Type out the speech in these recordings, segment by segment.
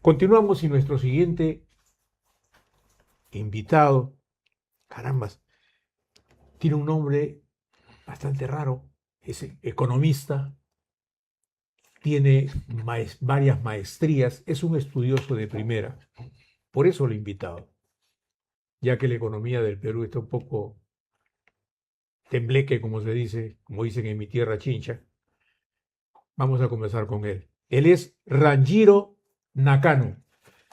Continuamos y nuestro siguiente invitado, carambas, tiene un nombre bastante raro, es economista, tiene varias maestrías, es un estudioso de primera. Por eso lo he invitado, ya que la economía del Perú está un poco tembleque, como se dice, como dicen en mi tierra Chincha. Vamos a conversar con él. Él es Ranjiro Nakano.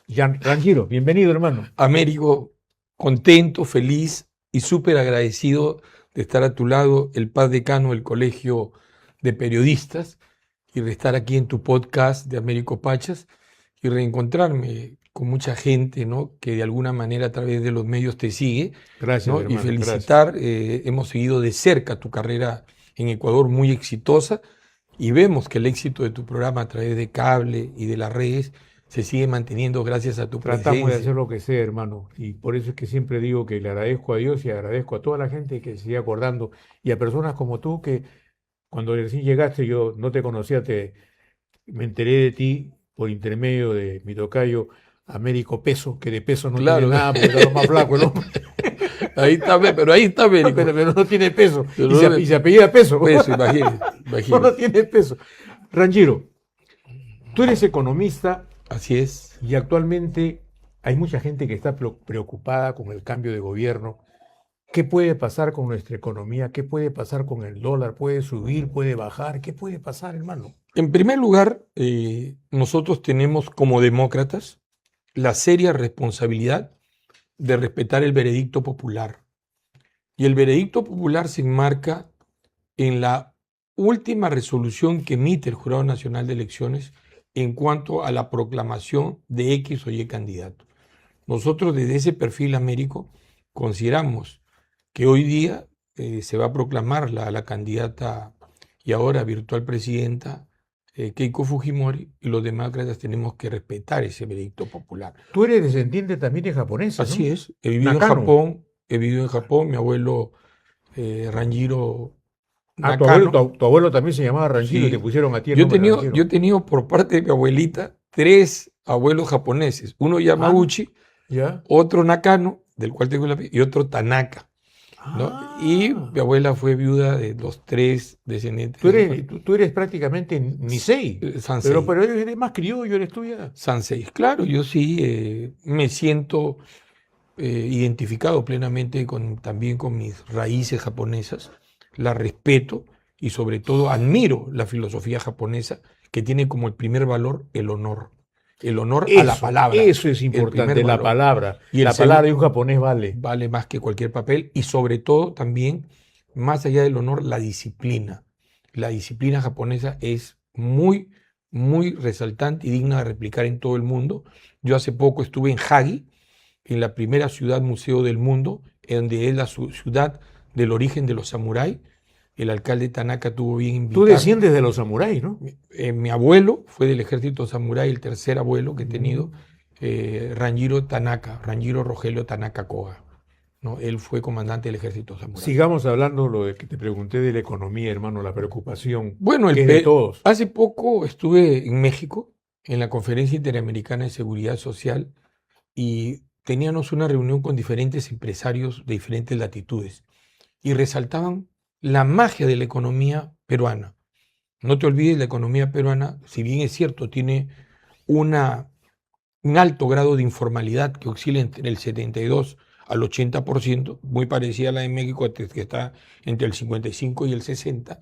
Ranjiro, bienvenido, hermano. Américo, contento, feliz y súper agradecido de estar a tu lado, el Paz Decano del Colegio de Periodistas, y de estar aquí en tu podcast de Américo Pachas y reencontrarme con mucha gente, ¿no?, que de alguna manera a través de los medios te sigue. Gracias, ¿no? hermano. Y felicitar, hemos seguido de cerca tu carrera en Ecuador, muy exitosa, y vemos que el éxito de tu programa a través de cable y de las redes se sigue manteniendo gracias a tu Tratamos de presencia. hacer lo que sea, hermano. Y por eso es que siempre digo que le agradezco a Dios y agradezco a toda la gente que se sigue acordando y a personas como tú que cuando recién llegaste yo no te conocía, me enteré de ti por intermedio de mi tocayo Américo Peso, que de peso no tiene Claro, nada porque era lo más flaco el hombre, ahí está, pero ahí está, Américo. pero no tiene peso. Pero Y se apellida Peso. Pues, imagínate, No imagínate. tiene peso. Ranjiro, tú eres economista. Así es. Y actualmente hay mucha gente que está preocupada con el cambio de gobierno. ¿Qué puede pasar con nuestra economía? ¿Qué puede pasar con el dólar? ¿Puede subir? ¿Puede bajar? ¿Qué puede pasar, hermano? En primer lugar, nosotros tenemos como demócratas la seria responsabilidad de respetar el veredicto popular. Y el veredicto popular se enmarca en la última resolución que emite el Jurado Nacional de Elecciones en cuanto a la proclamación de X o Y candidato. Nosotros desde ese perfil, Américo, consideramos que hoy día se va a proclamar la candidata y ahora virtual presidenta Keiko Fujimori, y los demócratas tenemos que respetar ese veredicto popular. Tú eres descendiente también de japoneses, ¿no? Así es, he vivido Nakano. en Japón, mi abuelo Ranjiro Ah, Nakano. tu abuelo también se llamaba Ranjiro y te Sí, pusieron a ti el yo he nombre tenido, yo Ranjiro. he tenido por parte de mi abuelita 3 abuelos japoneses, uno Yamaguchi, ¿Ya? otro Nakano, del cual tengo y otro Tanaka, ¿no? Y Ah, mi abuela fue viuda de los 3 descendientes tú eres prácticamente Nisei, Sansei. pero eres más criollo, eres tú ya. Sansei. Claro, yo sí me siento identificado plenamente también con mis raíces japonesas, la respeto y sobre todo admiro la filosofía japonesa, que tiene como el primer valor el honor a la palabra, Eso es el primer importante, la valor. palabra. Y el La palabra de un japonés vale. vale más que cualquier papel, y sobre todo también, más allá del honor, la disciplina. La disciplina japonesa es muy, muy resaltante y digna de replicar en todo el mundo. Yo hace poco estuve en Hagi, en la primera ciudad museo del mundo, en donde es la ciudad del origen de los samuráis. El alcalde Tanaka tuvo bien Tú invitarme. desciendes de los samuráis, ¿no? Mi abuelo fue del ejército samurái, el tercer abuelo que he tenido, Ranjiro Tanaka, Ranjiro Rogelio Tanaka Koga, ¿no? Él fue comandante del ejército samurái. Sigamos hablando lo de que te pregunté de la economía, hermano, la preocupación, Bueno, que es de todos. hace poco estuve en México, en la Conferencia Interamericana de Seguridad Social, y teníamos una reunión con diferentes empresarios de diferentes latitudes, y resaltaban la magia de la economía peruana. No te olvides, la economía peruana, si bien es cierto, tiene un alto grado de informalidad que oscila entre el 72 al 80%, muy parecida a la de México, que está entre el 55 y el 60%,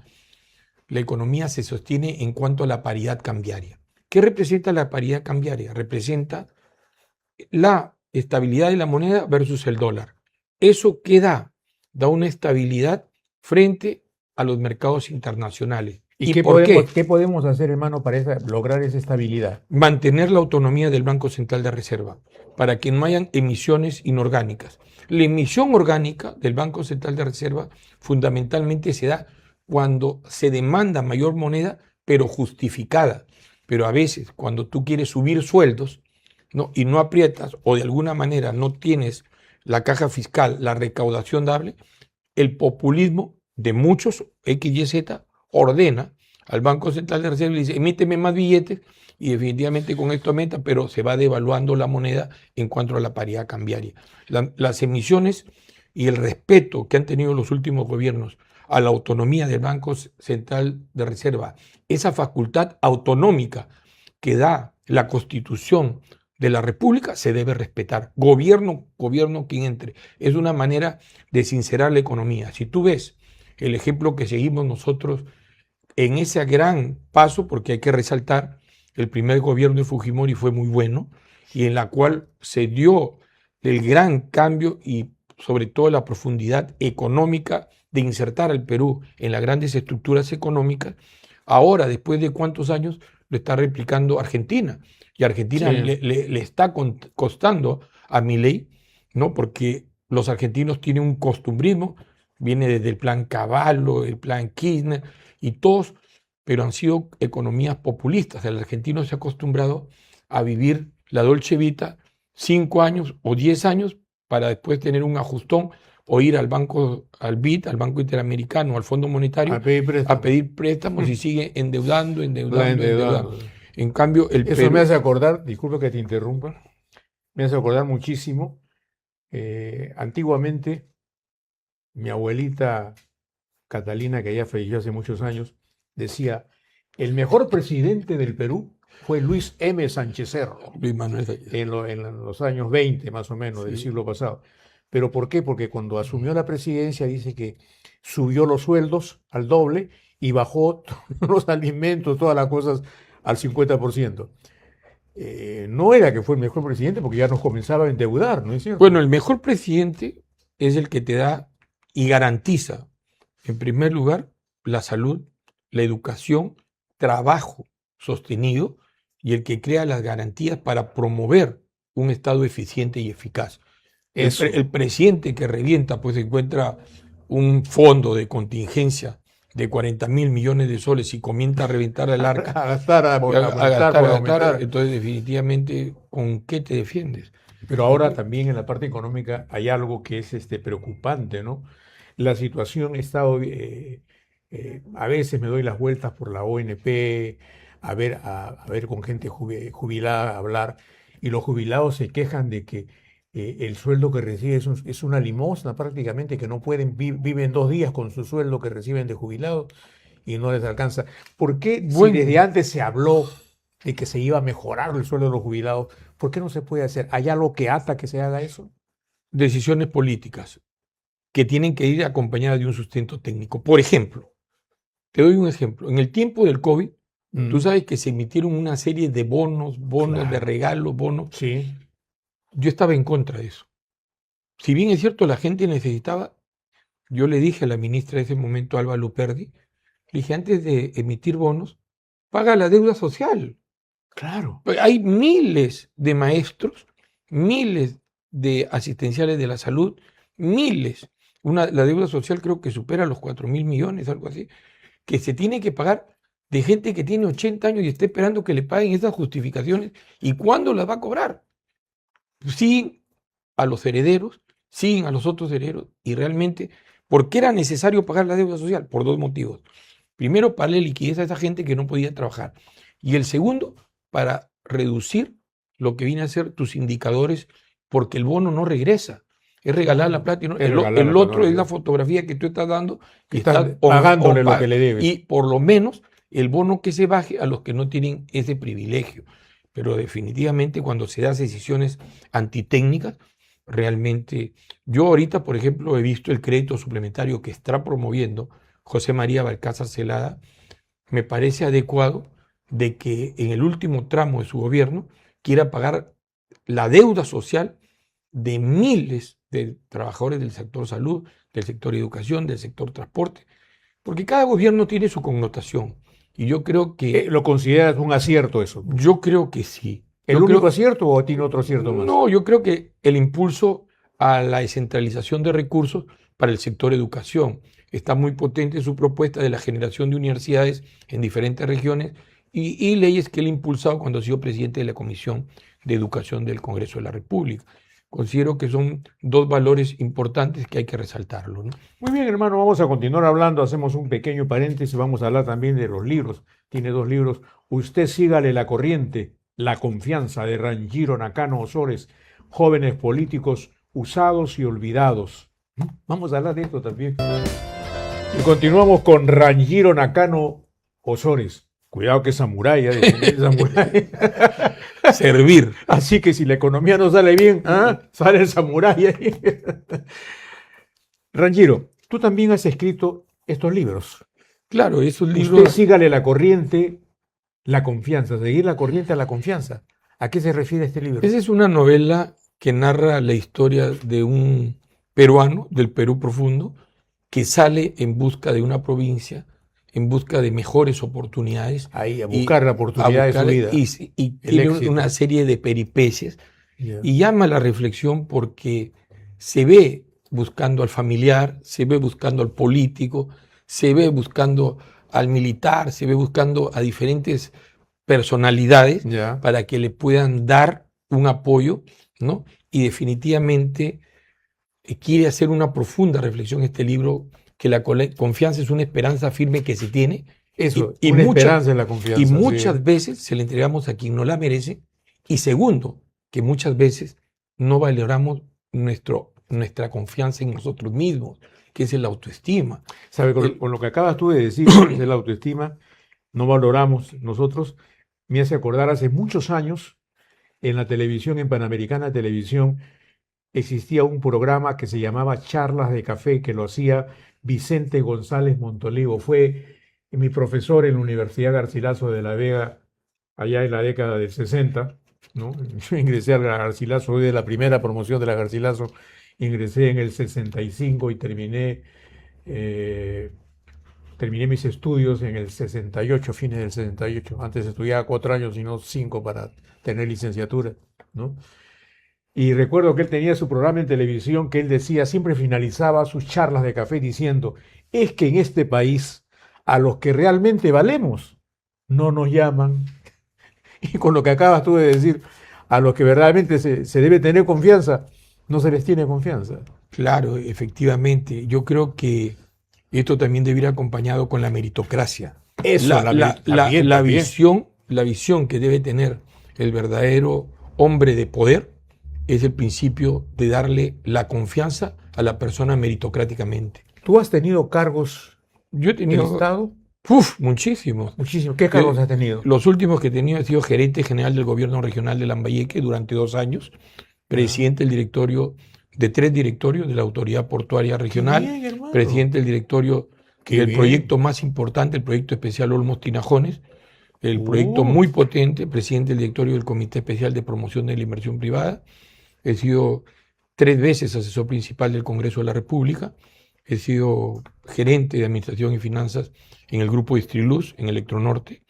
la economía se sostiene en cuanto a la paridad cambiaria. ¿Qué representa la paridad cambiaria? Representa la estabilidad de la moneda versus el dólar. ¿Eso qué da? Da una estabilidad frente a los mercados internacionales. ¿Y por qué? qué podemos hacer, hermano, para lograr esa estabilidad? Mantener la autonomía del Banco Central de Reserva, para que no hayan emisiones inorgánicas. La emisión orgánica del Banco Central de Reserva fundamentalmente se da cuando se demanda mayor moneda, pero justificada. Pero a veces, cuando tú quieres subir sueldos, ¿no?, y no aprietas, o de alguna manera no tienes la caja fiscal, la recaudación dable, el populismo de muchos X y Z ordena al Banco Central de Reserva y le dice, emíteme más billetes, y definitivamente con esto aumenta, pero se va devaluando la moneda en cuanto a la paridad cambiaria. Las emisiones y el respeto que han tenido los últimos gobiernos a la autonomía del Banco Central de Reserva, esa facultad autonómica que da la Constitución de la República, se debe respetar. Gobierno quien entre. Es una manera de sincerar la economía. Si tú ves el ejemplo que seguimos nosotros en ese gran paso, porque hay que resaltar, el primer gobierno de Fujimori fue muy bueno, y en la cual se dio el gran cambio y sobre todo la profundidad económica de insertar al Perú en las grandes estructuras económicas. Ahora, después de cuántos años, lo está replicando Argentina. Y Argentina Sí. le está costando a Milei, ¿no? Porque los argentinos tienen un costumbrismo, viene desde el plan Cavallo, el plan Kirchner, y todos, pero han sido economías populistas. El argentino se ha acostumbrado a vivir la Dolce Vita 5 años o 10 años para después tener un ajustón o ir al banco, al BID, al Banco Interamericano, al Fondo Monetario, a pedir préstamos y sigue endeudando. En cambio, el Eso Perú, me hace acordar, disculpe que te interrumpa, me hace acordar muchísimo. Antiguamente, mi abuelita Catalina, que ya falleció hace muchos años, decía, el mejor presidente del Perú fue Luis M. Sánchez Cerro, Luis Manuel Sánchez, en los años 20 más o menos del sí, siglo pasado. ¿Pero por qué? Porque cuando asumió la presidencia dice que subió los sueldos al doble y bajó los alimentos, todas las cosas al 50%. No era que fue el mejor presidente porque ya nos comenzaba a endeudar, ¿no es cierto? Bueno, el mejor presidente es el que te da y garantiza, en primer lugar, la salud, la educación, trabajo sostenido y el que crea las garantías para promover un Estado eficiente y eficaz. Eso. El presidente que revienta, pues encuentra un fondo de contingencia de 40.000 millones de soles y comienza a reventar el arca, A gastar, a aumentar. entonces definitivamente, ¿con qué te defiendes? Pero ahora también en la parte económica hay algo que es preocupante, ¿no? La situación ha estado, a veces me doy las vueltas por la ONP, a ver con gente jubilada, a hablar, y los jubilados se quejan de que el sueldo que reciben es una limosna prácticamente, que no pueden, viven 2 días con su sueldo que reciben de jubilados y no les alcanza. ¿Por qué, si Bueno, desde antes se habló de que se iba a mejorar el sueldo de los jubilados, por qué no se puede hacer? ¿Hay algo que ata que se haga eso? decisiones políticas que tienen que ir acompañadas de un sustento técnico. Por ejemplo, te doy un ejemplo. En el tiempo del COVID, tú sabes que se emitieron una serie de bonos de Claro. regalos, bonos. Sí. Yo estaba en contra de eso. Si bien es cierto, la gente necesitaba, yo le dije a la ministra de ese momento, Alba Luperdi, le dije, antes de emitir bonos, paga la deuda social. Claro. Hay miles de maestros, miles de asistenciales de la salud, miles. La deuda social creo que supera los 4.000 millones, algo así, que se tiene que pagar de gente que tiene 80 años y está esperando que le paguen esas justificaciones. ¿Y cuándo las va a cobrar? Sin a los herederos, sin a los otros herederos. Y realmente, ¿por qué era necesario pagar la deuda social? Por 2 motivos. Primero, para darle liquidez a esa gente que no podía trabajar. Y el segundo, para reducir lo que viene a ser tus indicadores, porque el bono no regresa. Es regalar la plata y no, el otro es la fotografía que tú estás dando y estás pagándole lo que le debes. Y por lo menos el bono que se baje a los que no tienen ese privilegio. Pero definitivamente cuando se dan decisiones antitécnicas, realmente, yo ahorita, por ejemplo, he visto el crédito suplementario que está promoviendo José María Balcázar Zelada, me parece adecuado de que en el último tramo de su gobierno quiera pagar la deuda social de miles de trabajadores del sector salud, del sector educación, del sector transporte, porque cada gobierno tiene su connotación. Y yo creo que... ¿Lo consideras un acierto eso? Yo creo que sí. ¿El único acierto o tiene otro acierto más? No, yo creo que el impulso a la descentralización de recursos para el sector educación está muy potente su propuesta de la generación de universidades en diferentes regiones y leyes que él ha impulsado cuando ha sido presidente de la Comisión de Educación del Congreso de la República. considero que son dos valores importantes que hay que resaltarlo, ¿no? Muy bien, hermano, vamos a continuar hablando, hacemos un pequeño paréntesis, vamos a hablar también de los libros. Tiene 2 libros. Usted sígale la corriente, La confianza, de Ranjiro Nakano Ozores, jóvenes políticos usados y olvidados. Vamos a hablar de esto también. Y continuamos con Ranjiro Nakano Ozores. Cuidado que es samurái, es samurái. Servir. Así que si la economía no sale bien, sale el samurái ahí. Ranjiro, tú también has escrito estos libros. Claro, esos Usted libros. sígale la corriente, la confianza, seguir la corriente a la confianza. ¿A qué se refiere este libro? Esa es una novela que narra la historia de un peruano del Perú profundo que sale en busca de una provincia, en busca de mejores oportunidades. Ahí, a buscar la oportunidad de su vida. Y El tiene éxito. una serie de peripecias Ya. y llama a la reflexión porque se ve buscando al familiar, se ve buscando al político, se ve buscando al militar, se ve buscando a diferentes personalidades Ya. para que le puedan dar un apoyo, ¿no? Y definitivamente quiere hacer una profunda reflexión este libro, que la confianza es una esperanza firme que se tiene Eso, y una muchas- esperanza en la confianza. y sí. muchas veces se la entregamos a quien no la merece. Y segundo, que muchas veces no valoramos nuestra confianza en nosotros mismos, que es el autoestima. ¿Sabe? Con lo que acabas tú de decir, de la autoestima, no valoramos nosotros, me hace acordar hace muchos años, en la televisión, en Panamericana Televisión, existía un programa que se llamaba Charlas de Café, que lo hacía Vicente González Montolivo. Fue mi profesor en la Universidad Garcilaso de la Vega, allá en la década del 60, ¿no? Yo ingresé al Garcilaso, soy de la primera promoción de la Garcilaso, ingresé en el 65 y terminé mis estudios en el 68, fines del 68. Antes estudiaba 4 años y no 5 para tener licenciatura, ¿no? Y recuerdo que él tenía su programa en televisión que él decía, siempre finalizaba sus charlas de café diciendo, es que en este país a los que realmente valemos no nos llaman. Y con lo que acabas tú de decir, a los que verdaderamente se debe tener confianza, no se les tiene confianza. Claro, efectivamente. Yo creo que esto también debe ir acompañado con la meritocracia. Eso, La visión que debe tener el verdadero hombre de poder es el principio de darle la confianza a la persona meritocráticamente. ¿Tú has tenido cargos Yo he en el tenido Estado? muchísimos. Muchísimos. ¿Qué cargos has tenido? Los últimos que he tenido he sido gerente general del gobierno regional de Lambayeque durante 2 años, presidente del directorio de 3 directorios de la autoridad portuaria regional, Bien, hermano. presidente del directorio Qué del bien. proyecto más importante, el proyecto especial Olmos Tinajones, el proyecto Uf. muy potente, presidente del directorio del Comité Especial de Promoción de la Inversión Privada. He sido 3 veces asesor principal del Congreso de la República. He sido gerente de Administración y Finanzas en el Grupo Distriluz, en Electronorte.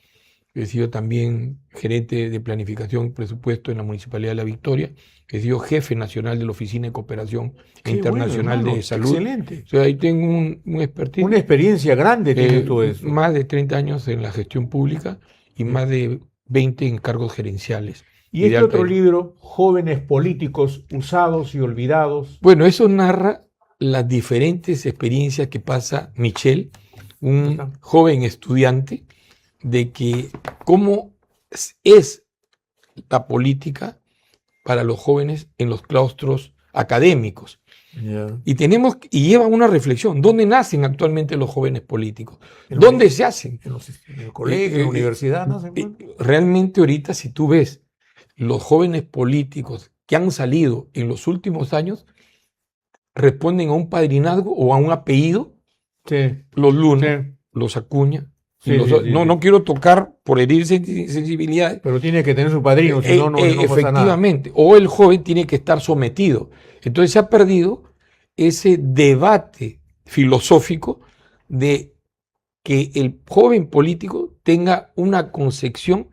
He sido también gerente de Planificación y Presupuesto en la Municipalidad de La Victoria. He sido jefe nacional de la Oficina de Cooperación Qué Internacional bueno, de hermano. Salud. Excelente. O sea, ahí tengo un expertise. Una experiencia grande tiene todo eso. Más de 30 años en la gestión pública y más de 20 en cargos gerenciales. Y este de alta- otro libro, Jóvenes políticos usados y olvidados. Bueno, eso narra las diferentes experiencias que pasa Michel, un Ajá. joven estudiante, de que cómo es la política para los jóvenes en los claustros académicos. Y lleva una reflexión. ¿Dónde nacen actualmente los jóvenes políticos? En ¿Dónde los- se hacen? En el colegio, en la universidad, ¿no? Realmente ahorita, si tú ves los jóvenes políticos que han salido en los últimos años, responden a un padrinazgo o a un apellido, Sí, los Luna, sí. los Acuña. Sí, los- sí, sí, no, sí. no quiero tocar por herir sensibilidades. Pero tiene que tener su padrino, si no, no pasa nada. Efectivamente, o el joven tiene que estar sometido. Entonces se ha perdido ese debate filosófico de que el joven político tenga una concepción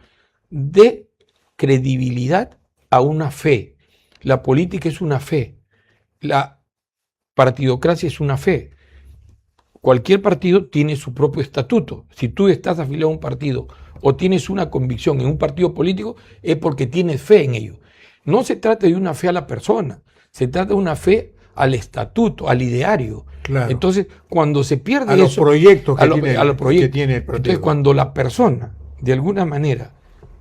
de credibilidad a una fe. La política es una fe, la partidocracia es una fe. Cualquier partido tiene su propio estatuto. Si tú estás afiliado a un partido o tienes una convicción en un partido político, es porque tienes fe en ello. No se trata de una fe a la persona, Se trata de una fe al estatuto, al ideario. Claro. Entonces, cuando se pierde a los eso, proyectos que a los tiene el partido. Entonces, cuando la persona, de alguna manera,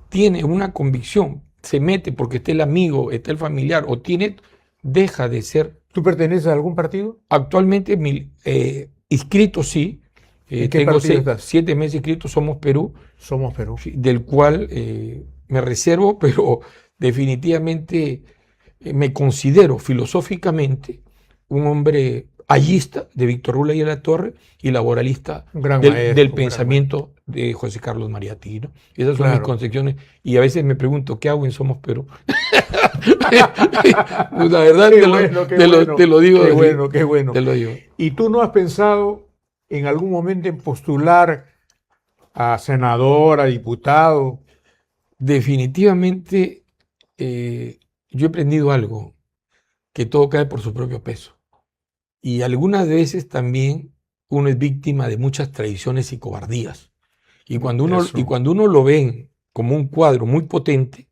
tiene una convicción, se mete porque está el amigo, está el familiar, o tiene, deja de ser. ¿Tú perteneces a algún partido? Actualmente, inscrito sí. ¿En qué Tengo partido estás? 7 meses inscrito, Somos Perú. Somos Perú. Del cual me reservo, pero definitivamente me considero filosóficamente un hombre hallista de Víctor Rula y de la Torre y laboralista del pensamiento de José Carlos Mariátegui, ¿no? Esas son mis concepciones y a veces me pregunto, ¿qué hago en Somos Perú? Pues la verdad te lo digo. Qué bueno. Te lo digo. ¿Y tú no has pensado en algún momento en postular a senador, a diputado? Definitivamente yo he aprendido algo, que todo cae por su propio peso. Y algunas veces también uno es víctima de muchas traiciones y cobardías. Y cuando uno lo ven como un cuadro muy potente,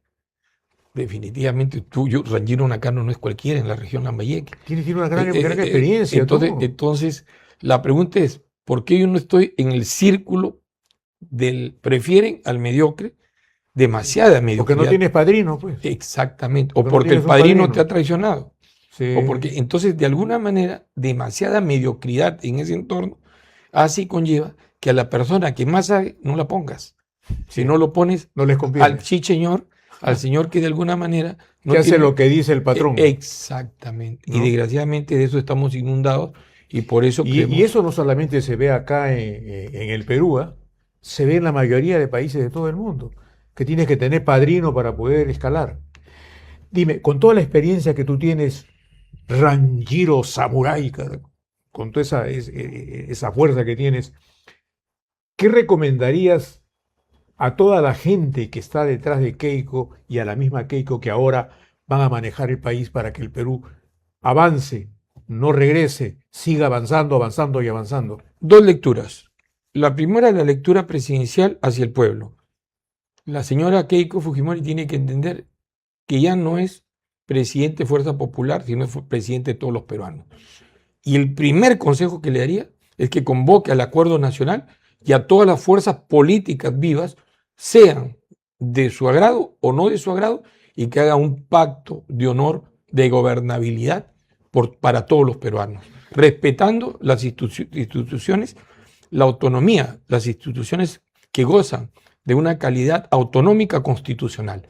definitivamente Rangiro Nakano no es cualquiera en la región Lambayeque. Tiene una gran experiencia. Entonces, la pregunta es, ¿por qué yo no estoy en el círculo prefieren al mediocre? Demasiada mediocridad. Porque no tienes padrino, pues. Exactamente. O porque el padrino te ha traicionado. Sí. O porque, entonces, de alguna manera, demasiada mediocridad en ese entorno así conlleva que a la persona que más sabe no la pongas. Si no lo pones no les conviene. Al señor, al señor que de alguna manera no hace lo que dice el patrón. Exactamente. ¿No? Y desgraciadamente de eso estamos inundados y por eso y eso no solamente se ve acá en el Perú, se ve en la mayoría de países de todo el mundo, que tienes que tener padrino para poder escalar. Dime, con toda la experiencia que tú tienes, Ranjiro Samurai, con toda esa fuerza que tienes, ¿qué recomendarías a toda la gente que está detrás de Keiko y a la misma Keiko que ahora van a manejar el país para que el Perú avance, no regrese, siga avanzando, avanzando y avanzando? 2 lecturas. La primera es la lectura presidencial hacia el pueblo. La señora Keiko Fujimori tiene que entender que ya no es presidente de Fuerza Popular, sino es presidente de todos los peruanos. Y el primer consejo que le daría es que convoque al acuerdo nacional y a todas las fuerzas políticas vivas, sean de su agrado o no de su agrado, y que haga un pacto de honor, de gobernabilidad para todos los peruanos, respetando las instituciones, la autonomía, las instituciones que gozan de una calidad autonómica constitucional.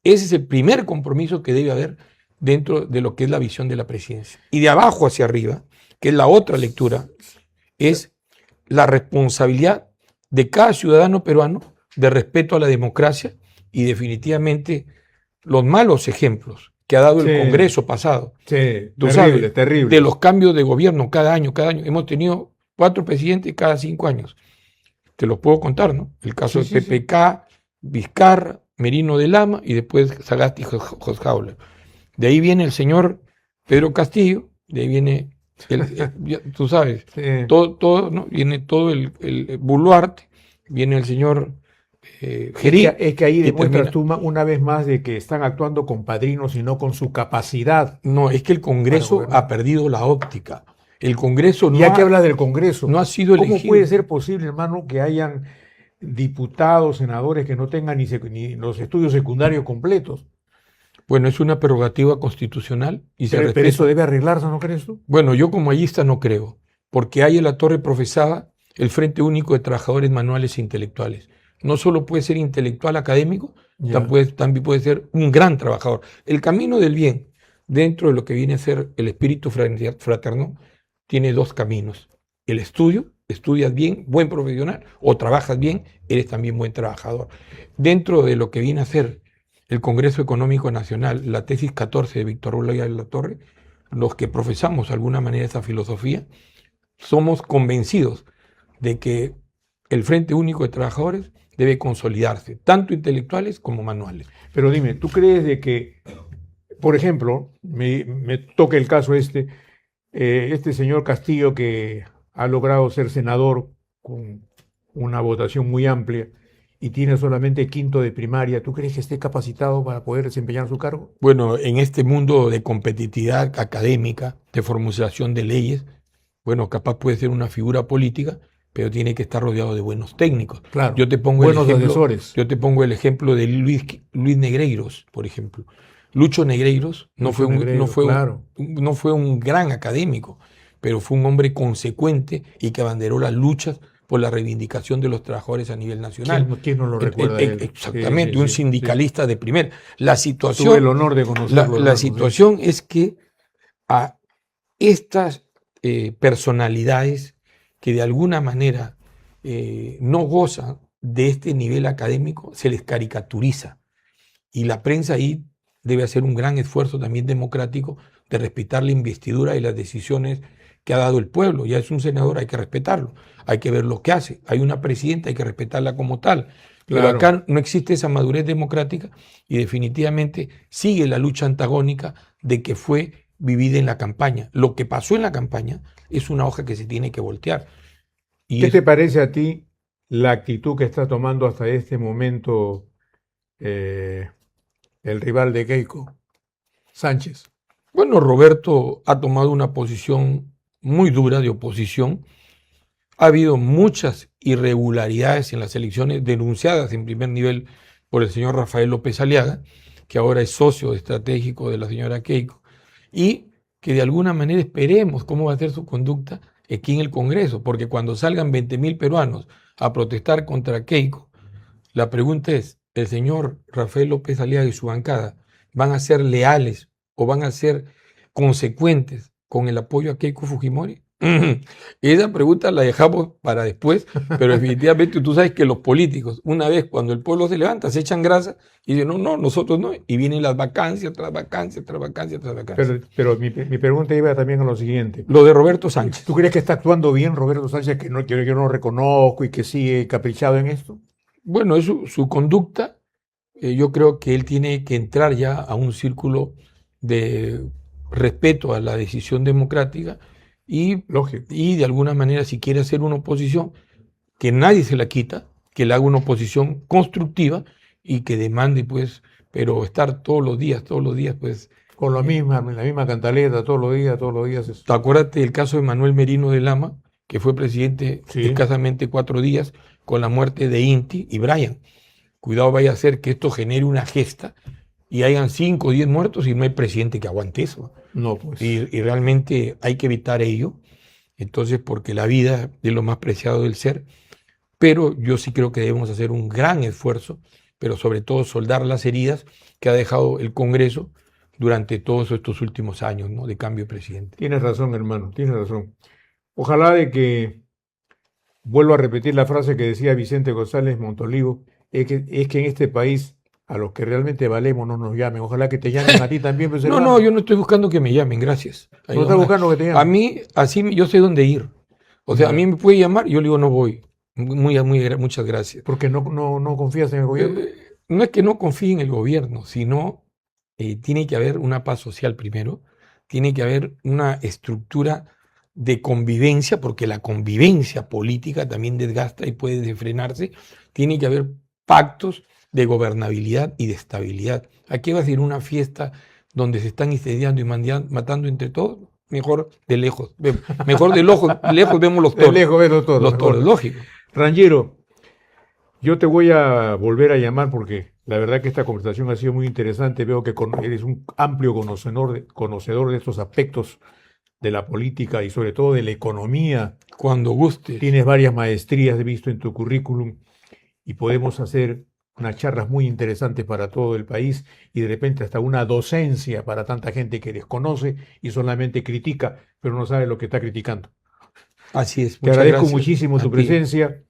Ese es el primer compromiso que debe haber dentro de lo que es la visión de la presidencia. Y de abajo hacia arriba, que es la otra lectura, es la responsabilidad de cada ciudadano peruano de respeto a la democracia y definitivamente los malos ejemplos que ha dado el Congreso pasado. Terrible. De los cambios de gobierno cada año. Hemos tenido 4 presidentes cada 5 años. Te los puedo contar, ¿no? El caso de PPK, Vizcarra, Merino de Lama y después Sagasti Hosjauler. De ahí viene el señor Pedro Castillo, de ahí viene, tú sabes, todo, ¿no? Viene todo el Boluarte, viene el señor Gerí. Es que ahí demuestras tú una vez más de que están actuando con padrinos y no con su capacidad. No, es que el Congreso ha perdido la óptica. El Congreso ya que hablas del Congreso, no ha sido elegido. ¿Cómo puede ser posible, hermano, que hayan diputados, senadores que no tengan ni los estudios secundarios completos? Bueno, es una prerrogativa constitucional y se respeta. Pero eso debe arreglarse, ¿no crees tú? Bueno, yo como allista no creo, porque ahí en la Torre profesaba el Frente Único de Trabajadores Manuales e Intelectuales. No solo puede ser intelectual académico, también puede ser un gran trabajador. El camino del bien, dentro de lo que viene a ser el espíritu fraterno, tiene 2 caminos. El estudio, estudias bien, buen profesional, o trabajas bien, eres también buen trabajador. Dentro de lo que viene a ser el Congreso Económico Nacional, la tesis 14 de Víctor Rula y de la Torre, los que profesamos de alguna manera esa filosofía, somos convencidos de que el Frente Único de Trabajadores debe consolidarse, tanto intelectuales como manuales. Pero dime, ¿tú crees de que, por ejemplo, me toca el caso este señor Castillo, que ha logrado ser senador con una votación muy amplia y tiene solamente quinto de primaria, ¿tú crees que esté capacitado para poder desempeñar su cargo? Bueno, en este mundo de competitividad académica, de formulación de leyes, bueno, capaz puede ser una figura política, pero tiene que estar rodeado de buenos técnicos. Claro, Yo te pongo buenos el ejemplo, asesores. yo te pongo el ejemplo de Luis Negreiros, por ejemplo. Lucho Negreiros Lucho Negreiros, claro. no fue un gran académico, pero fue un hombre consecuente y que abanderó las luchas por la reivindicación de los trabajadores a nivel nacional. ¿Quién no lo recuerda a él? Exactamente, un Sí. sindicalista de primera. La Tuve situación, el honor de conocerlo. la hermano, sí. situación es que a estas personalidades que de alguna manera no gozan de este nivel académico, se les caricaturiza. Y la prensa ahí debe hacer un gran esfuerzo también democrático de respetar la investidura y las decisiones que ha dado el pueblo. Ya es un senador, hay que respetarlo, hay que ver lo que hace. Hay una presidenta, hay que respetarla como tal. Pero Claro. acá no existe esa madurez democrática y definitivamente sigue la lucha antagónica de que fue vivida en la campaña. Lo que pasó en la campaña es una hoja que se tiene que voltear. Y ¿Qué te parece a ti la actitud que está tomando hasta este momento el rival de Keiko, Sánchez? bueno, Roberto ha tomado una posición muy dura de oposición. Ha habido muchas irregularidades en las elecciones denunciadas en primer nivel por el señor Rafael López Aliaga, que ahora es socio estratégico de la señora Keiko, y que de alguna manera esperemos cómo va a ser su conducta aquí en el Congreso, porque cuando salgan 20.000 peruanos a protestar contra Keiko, la pregunta es, ¿el señor Rafael López Aliaga y su bancada van a ser leales o van a ser consecuentes con el apoyo a Keiko Fujimori? Esa pregunta la dejamos para después, pero definitivamente tú sabes que los políticos, una vez cuando el pueblo se levanta, se echan grasa y dicen, no, nosotros no, y vienen las vacancias tras vacancias, tras vacancias, tras vacancias. Pero mi pregunta iba también a lo siguiente. Lo de Roberto Sánchez. ¿Tú crees que está actuando bien Roberto Sánchez, que yo no reconozco y que sigue caprichado en esto? Bueno, es su conducta. Yo creo que él tiene que entrar ya a un círculo de respeto a la decisión democrática Lógico. y de alguna manera, si quiere hacer una oposición, que nadie se la quita, que le haga una oposición constructiva y que demande, pues, pero estar todos los días, pues. Con la misma cantaleta, todos los días. Acuérdate del caso de Manuel Merino de Lama, que fue presidente Sí. escasamente 4 días con la muerte de Inti y Brian. Cuidado vaya a ser que esto genere una gesta y hayan 5 o 10 muertos y no hay presidente que aguante eso. No, pues. Y realmente hay que evitar ello. Entonces, porque la vida es lo más preciado del ser. Pero yo sí creo que debemos hacer un gran esfuerzo, pero sobre todo soldar las heridas que ha dejado el Congreso durante todos estos últimos años, ¿no?, de cambio de presidente. Tienes razón, hermano, tienes razón. Ojalá de que, vuelvo a repetir la frase que decía Vicente González Montolivo, es que en este país a los que realmente valemos no nos llamen. Ojalá que te llamen a ti también. Pues, No, yo no estoy buscando que me llamen, gracias. No estás buscando que te llamen. A mí, así yo sé dónde ir. O sea, a mí me puede llamar, yo le digo no voy. Muchas gracias. Porque no confías en el gobierno. No es que no confíe en el gobierno, sino tiene que haber una paz social primero, tiene que haber una estructura de convivencia, porque la convivencia política también desgasta y puede desfrenarse, tiene que haber pactos de gobernabilidad y de estabilidad. Aquí va a ser una fiesta donde se están incendiando y matando entre todos. Mejor de lejos. Mejor de lejos vemos los toros. De lejos ves los toros. Los toros, lógico. Rangero, yo te voy a volver a llamar porque la verdad que esta conversación ha sido muy interesante. Veo que eres un amplio conocedor de estos aspectos de la política y sobre todo de la economía. Cuando guste. Tienes varias maestrías, he visto en tu currículum, y podemos hacer unas charlas muy interesantes para todo el país y de repente hasta una docencia para tanta gente que desconoce y solamente critica, pero no sabe lo que está criticando. Así es. Te agradezco muchísimo tu presencia.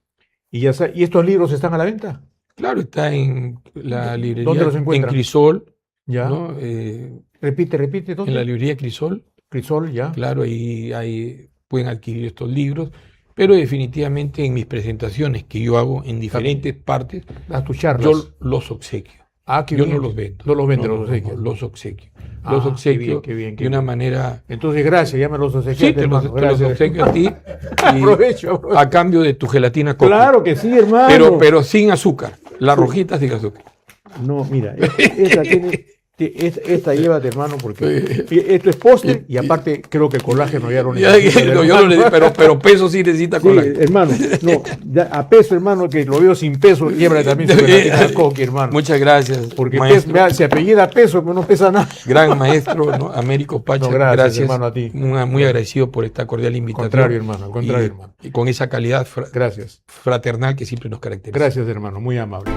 Y estos libros están a la venta. Claro, está en la librería. ¿Dónde los encuentran? En Crisol. Ya. ¿No? Repite, ¿dónde? En la librería Crisol. Crisol, ya. Claro, ahí pueden adquirir estos libros. Pero definitivamente en mis presentaciones que yo hago en diferentes partes, a tus charlas, yo los obsequio. Yo no los vendo. No los vende, los obsequios. Los obsequio. Los obsequio qué bien, de una manera. Entonces, gracias, ya me los obsequiaste. Sí, te los obsequio a ti. Aprovecho. A cambio de tu gelatina coco. Claro que sí, hermano. Pero sin azúcar. Las rojitas de azúcar. No, mira, esta llévate, hermano, porque esto es postre y aparte creo que colágeno ya lo necesita. No, yo lo necesito, pero peso sí necesita Sí, colágeno. hermano, no, ya a peso, hermano, que lo veo sin peso, llévate también su gelatina Coqui, hermano. Muchas gracias, Porque maestro, vea, se apellida peso, pero no pesa nada. gran maestro, ¿no? Américo Pacha. No, gracias, hermano, a ti. Muy agradecido por esta cordial Al invitación. contrario, hermano, al contrario, hermano. Y con esa calidad Gracias. fraternal que siempre nos caracteriza. Gracias, hermano, muy amable.